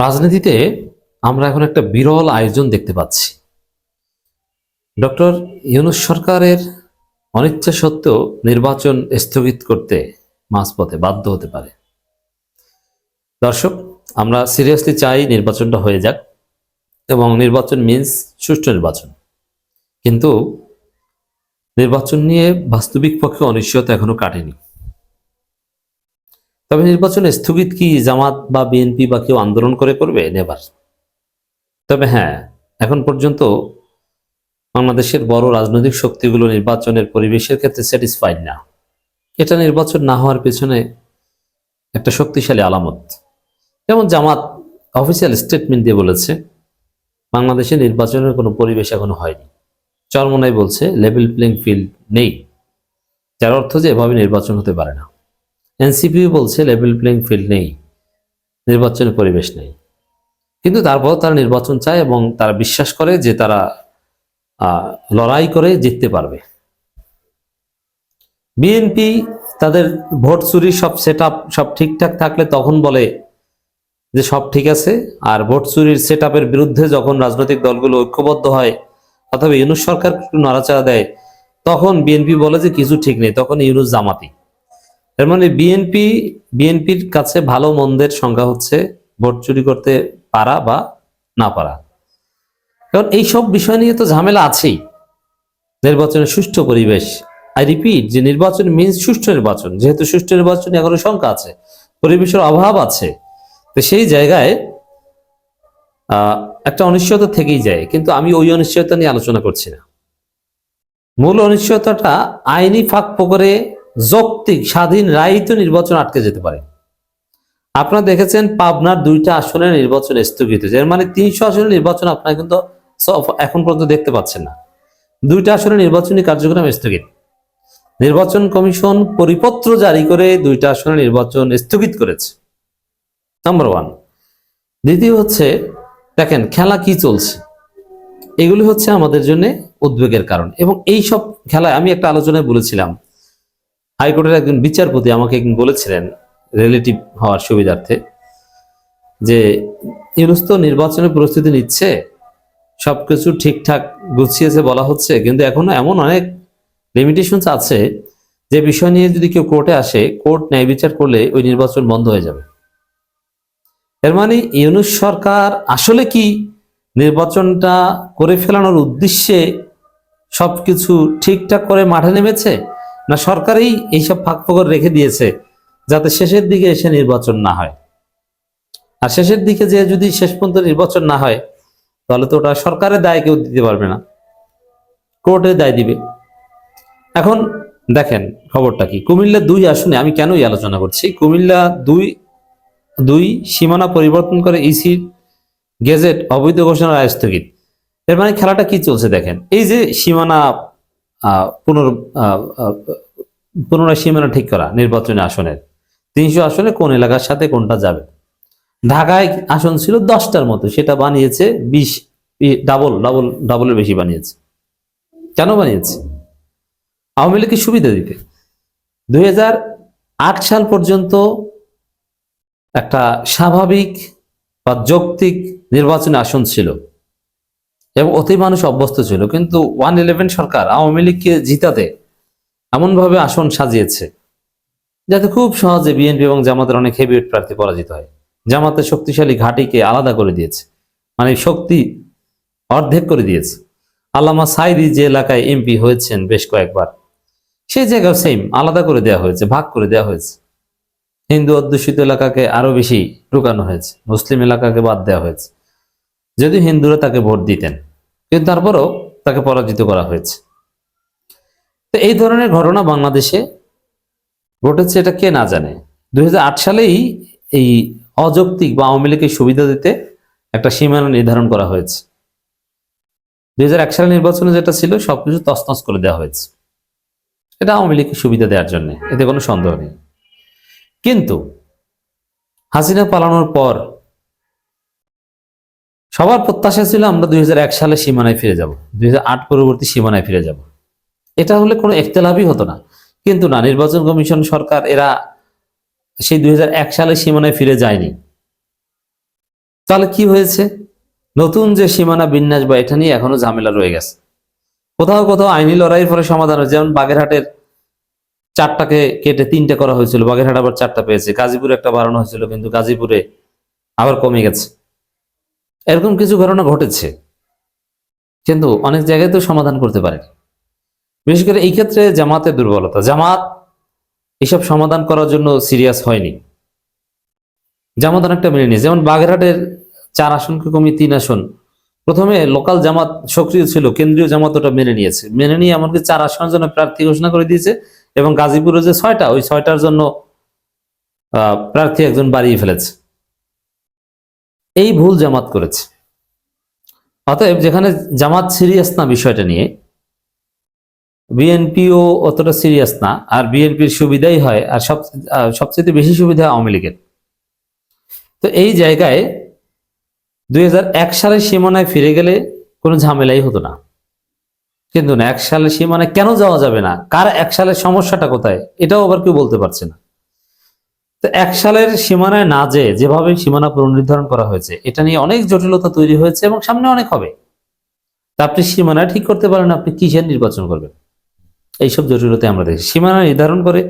রাজনীতিতে আমরা এখন একটা বিরল আয়োজন দেখতে পাচ্ছি। ডক্টর ইউনূস সরকারের অনিচ্ছা সত্ত্বেও নির্বাচন স্থগিত করতে মাঝপথে বাধ্য হতে পারে। দর্শক, আমরা সিরিয়াসলি চাই নির্বাচনটা হয়ে যাক, এবং নির্বাচন মিন্স সুষ্ঠু নির্বাচন। কিন্তু নির্বাচন নিয়ে বাস্তবিক পক্ষে অনিশ্চয়তা এখনো কাটেনি। তবে নির্বাচন স্থগিত কি জামাত বা বিএনপি বা কেউ আন্দোলন করবে? নেভার। তবে হ্যাঁ, এখন পর্যন্ত বাংলাদেশের বড় রাজনৈতিক শক্তিগুলো নির্বাচনের পরিবেশের ক্ষেত্রে স্যাটিসফাইড না। এটা নির্বাচন না হওয়ার পেছনে একটা শক্তিশালী আলামত। যেমন জামাত অফিসিয়াল স্টেটমেন্ট দিয়ে বলেছে বাংলাদেশে নির্বাচনের কোনো পরিবেশ এখনো হয়নি। চরমোনাই বলছে লেভেল প্লেইং ফিল্ড নেই, যার অর্থ যে এভাবে নির্বাচন হতে পারে না। এনসিপিও বলছে লেভেল প্লেইং ফিল্ড নেই, নির্বাচনের পরিবেশ নেই। কিন্তু তারপর তারা নির্বাচন চায় এবং তারা বিশ্বাস করে যে তারা লড়াই করে জিততে পারবে। বিএনপি তাদের ভোট চুরি সব সেটআপ সব ঠিকঠাক থাকলে তখন বলে যে সব ঠিক আছে, আর ভোট চুরির সেটআপের বিরুদ্ধে যখন রাজনৈতিক দলগুলো ঐক্যবদ্ধ হয় অথবা ইউনূস সরকার একটু নাড়াচাড়া দেয়, তখন বিএনপি বলে যে কিছু ঠিক নেই, তখন ইউনূস জামাতি। এর মানে বিএনপির কাছে ভালো মন্দের সংজ্ঞা হচ্ছে ভোট চুরি করতে পারা বা না পারা। কারণ এইসব বিষয় নিয়ে তো ঝামেলা আছেই। নির্বাচনের সুষ্ঠু পরিবেশ, আই রিপিট, যে নির্বাচন মিন্স সুষ্ঠু নির্বাচন। যেহেতু সুষ্ঠু নির্বাচনে এখনো শঙ্কা আছে, পরিবেশের অভাব আছে, তো সেই জায়গায় একটা অনিশ্চয়তা থেকেই যায়। কিন্তু আমি ওই অনিশ্চয়তা নিয়ে আলোচনা করছি না। মূল অনিশ্চয়তাটা আইনি ফাঁক ফোকরে যৌক্তিক স্বাধীন রায়িত নির্বাচন আটকে যেতে পারে। আপনারা দেখেছেন পাবনার 2টা আসনে নির্বাচন স্থগিত হয়েছে। এর মানে 300 আসনের নির্বাচন আপনারা কিন্তু এখন পর্যন্ত দেখতে পাচ্ছেন না। 2টা আসনে নির্বাচনী কার্যক্রম স্থগিত। নির্বাচন কমিশন পরিপত্র জারি করে 2টা আসনে নির্বাচন স্থগিত করেছে, নাম্বার 1। দ্বিতীয় হচ্ছে, দেখেন খেলা কি চলছে, এগুলি হচ্ছে আমাদের জন্য উদ্বেগের কারণ। এবং এই সব খেলায় আমি একটা আলোচনায় বলেছিলাম, হাইকোর্টের একজন বিচারপতি আমাকে একদিন বলেছিলেন রিলেটিভ হওয়ার সুবিধার্থে, যে ইউনূস তো নির্বাচনের প্রস্তুতি নিচ্ছে, সবকিছু ঠিকঠাক গুছিয়েছে বলা হচ্ছে, কিন্তু এখনো এমন অনেক লিমিটেশনস আছে যে বিষয় নিয়ে যদি কেউ কোর্টে আসে, কোর্ট ন্যায় বিচার করলে ওই নির্বাচন বন্ধ হয়ে যাবে। এর মানে ইউনূস সরকার আসলে কি নির্বাচনটা করে ফেলানোর উদ্দেশ্যে সবকিছু ঠিকঠাক করে মাঠে নেমেছে, না সরকারই এইসব ফাঁকফোকর রেখে দিয়েছে যাতে শেষের দিকে এসে নির্বাচন না হয়? আর শেষের দিকে যে যদি শেষ পর্যন্ত নির্বাচন না হয়, তাহলে তো ওটা সরকারের দায় কেউ দিতে পারবে না, কোর্টের দায় দিবে। এখন দেখেন খবরটা কি, কুমিল্লা 2 আসনে আমি কেন এই আলোচনা করছি। কুমিল্লা 2 সীমানা পরিবর্তন করে ইসির গেজেট অবৈধ ঘোষণার রায় স্থগিত। এর মানে খেলাটা কি চলছে দেখেন। এই যে সীমানা পুনরায় সীমানা ঠিক করা নির্বাচনী আসনের 300 আসনে কোন এলাকার সাথে কোনটা যাবে। ঢাকায় আসন ছিল 10টার মতো, সেটা বানিয়েছে 20, ডাবলের বেশি বানিয়েছে। কেন বানিয়েছে? আওয়ামী লীগকে সুবিধা দিতে। 2008 সাল পর্যন্ত একটা স্বাভাবিক বা যৌক্তিক নির্বাচনী আসন ছিল এবং অতি মানুষ অভ্যস্ত ছিল। কিন্তু 111 সরকার আওয়ামী লীগকে জিতাতে এমনভাবে আসন সাজিয়েছে যাতে খুব সহজে বিএনপি এবং জামাতের অনেক হেভিওয়েট প্রার্থী পরাজিত হয়। জামাতের শক্তিশালী ঘাঁটিকে আলাদা করে দিয়েছে, মানে শক্তি অর্ধেক করে দিয়েছে। আল্লামা সাইদি যে এলাকায় এমপি হয়েছেন বেশ কয়েকবার, সেই জায়গাও সেম আলাদা করে দেওয়া হয়েছে, ভাগ করে দেওয়া হয়েছে। হিন্দু অধ্যুষিত এলাকাকে আরো বেশি ঢুকানো হয়েছে, মুসলিম এলাকাকে বাদ দেওয়া হয়েছে। যদি হিন্দুরা তাকে ভোট দিতেন, কিন্তু তারপরও তাকে পরাজিত করা হয়েছে। তো এই ধরনের ঘটনা বাংলাদেশে ঘটেছে, এটা কে না জানে। 2008 সালেই এই অযৌক্তিক বা আওয়ামী লীগের সুবিধা দিতে একটা সীমানা নির্ধারণ করা হয়েছে। 2001 সালের নির্বাচনে যেটা ছিল সবকিছু তছনছ করে দেওয়া হয়েছে, এটা আওয়ামী লীগকে সুবিধা দেওয়ার জন্য, এতে কোনো সন্দেহ নেই। কিন্তু হাসিনা পালানোর পর সবার প্রত্যাশা ছিল আমরা 2001 সালে সীমানায় ফিরে যাব, 2008 পরবর্তী সীমানায় ফিরে যাব। এটা হলে কোনো ইখতিলাফই হতো না। কিন্তু না, নির্বাচন কমিশন, সরকার, এরা সেই 2001 সালে সীমানায় ফিরে যায়নি। তাহলে কি হয়েছে? নতুন যে সীমানা বিন্যাস বা এটা নিয়ে এখনো ঝামেলা রয়ে গেছে। কোথাও কোথাও আইনি লড়াইয়ের ফলে সমাধান হয়েছে, যেমন বাগেরহাটের 4টাকে কেটে 3টে করা হয়েছিল, বাগেরহাট আবার 4টা পেয়েছে। গাজীপুরে একটা বাড়ানো হয়েছিল, কিন্তু গাজীপুরে আবার কমে গেছে। এরকম কিছু ঘটনা ঘটেছে, কিন্তু অনেক জায়গায় তো সমাধান করতে পারেনি। বিশেষ করে এই ক্ষেত্রে জামাতের দুর্বলতা, জামাত এসব সমাধান করার জন্য সিরিয়াস হয়নি। জামাত অনেকটা মেনে নিয়েছে, যেমন বাগেরহাটের 4 আসনকে কমিয়ে 3 আসন। প্রথমে লোকাল জামাত সক্রিয় ছিল, কেন্দ্রীয় জামাত ওটা মেনে নিয়েছে, মেনে নিয়ে এমনকি 4 আসনের জন্য প্রার্থী ঘোষণা করে দিয়েছে, এবং গাজীপুরে যে 6টা, ওই 6টার জন্য প্রার্থী একজন বাড়িয়ে ফেলেছে। এই ভুল জামাত করেছে। অতএব যেখানে জামাত সিরিয়াস না বিষয়টা নিয়ে, বিএনপিও অতটা সিরিয়াস না, আর বিএনপির সুবিধাই হয়, আর সবচেয়ে বেশি সুবিধা আওয়ামী লীগের। তো এই জায়গায় 2001 সালের সীমানায় ফিরে গেলে কোনো ঝামেলাই হতো না। কিন্তু না, 1 সালের সীমানায় কেন যাওয়া যাবে না, কার 1 সালের সমস্যাটা কোথায়, এটাও আবার কেউ বলতে পারছে না। তো 1 সালের সীমানায় না যেভাবে সীমানা পুনর্নির্ধারণ করা হয়েছে, এটা নিয়ে অনেক জটিলতা তৈরি হয়েছে এবং সামনে অনেক হবে। তা আপনি সীমানা ঠিক করতে পারেন, আপনি কিসের নির্বাচন করবেন? এইসব জটিলতা আমরা দেখি। সীমানা নির্ধারণ করে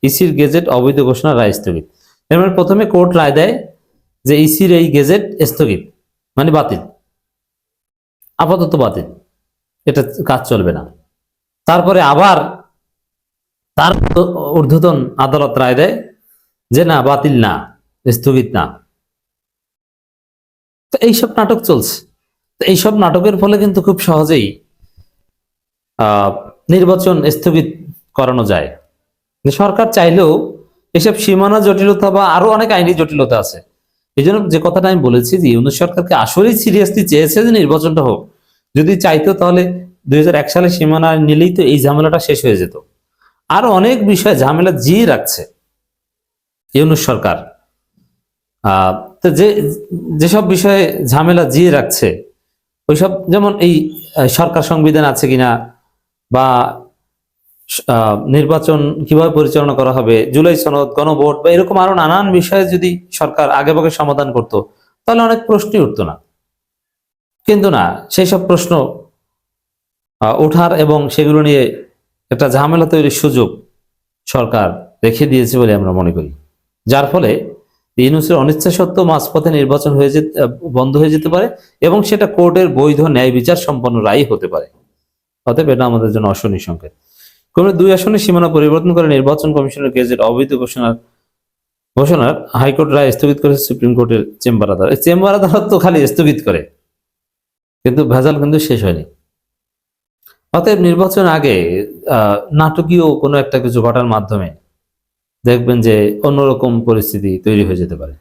ইসির গেজেট অবৈধ ঘোষণা, রায় স্থগিত। এর মানে প্রথমে কোর্ট রায় দেয় যে ইসির এই গেজেট স্থগিত, মানে বাতিল, আপাতত বাতিল, এটা কাজ চলবে না। তারপরে আবার তার ঊর্ধ্বতন আদালত রায় দেয় যে না, বাতিল না, স্থগিত না। তো এইসব নাটক চলছে। তো এইসব নাটকের ফলে কিন্তু খুব সহজেই নির্বাচন স্থগিত করানো যায়। সরকার চাইলেও এসব সীমানা জটিলতা বা আরো অনেক আইনি জটিলতা আছে। এই জন্য যে কথাটা আমি বলেছি যে ইউনূস সরকারকে আসলেই সিরিয়াসলি চেয়েছে যে নির্বাচনটা হোক। যদি চাইতো তাহলে 2001 সালে সীমানা নিলেই তো এই ঝামেলাটা শেষ হয়ে যেত। আরো অনেক বিষয় ঝামেলা জিয়ে রাখছে ইউনূস সরকার। তো যেসব বিষয়ে ঝামেলা জিয়ে রাখছে, ওইসব যেমন এই সরকার সংবিধান আছে কিনা, বা নির্বাচন কিভাবে পরিচালনা করা হবে, জুলাই সনদ, গণভোট, বা এরকম আরো নানান বিষয়ে যদি সরকার আগেভাগে সমাধান করত, তাহলে অনেক প্রশ্নই উঠতো না। কিন্তু না, সেই সব প্রশ্ন ওঠার এবং সেগুলো নিয়ে একটা ঝামেলা তৈরির সুযোগ সরকার রেখে দিয়েছে বলে আমরা মনে করি। যার ফলে ইউনূসের অনিচ্ছা সত্ত্বেও মাঝপথে নির্বাচন বন্ধ হয়ে যেতে পারে, এবং সেটা কোর্টের বৈধ ন্যায় বিচার সম্পন্ন রায় হতে পারে। অতএব এটা আমাদের জন্য অশনি সংকেত। কোনো 2 আসনের সীমানা পরিবর্তন করে নির্বাচন কমিশনের গেজেট অবৈধ ঘোষণার হাইকোর্ট রায় স্থগিত করেছে সুপ্রিম কোর্টের চেম্বার আদালত। এই চেম্বার আদালত তো খালি স্থগিত করে, কিন্তু ভেজাল কিন্তু শেষ হয়নি। অতএব নির্বাচন আগে নাটকীয় কোনো একটা কিছু ঘটার মাধ্যমে দেখবেন যে অন্যরকম পরিস্থিতি তৈরি হয়ে যেতে পারে।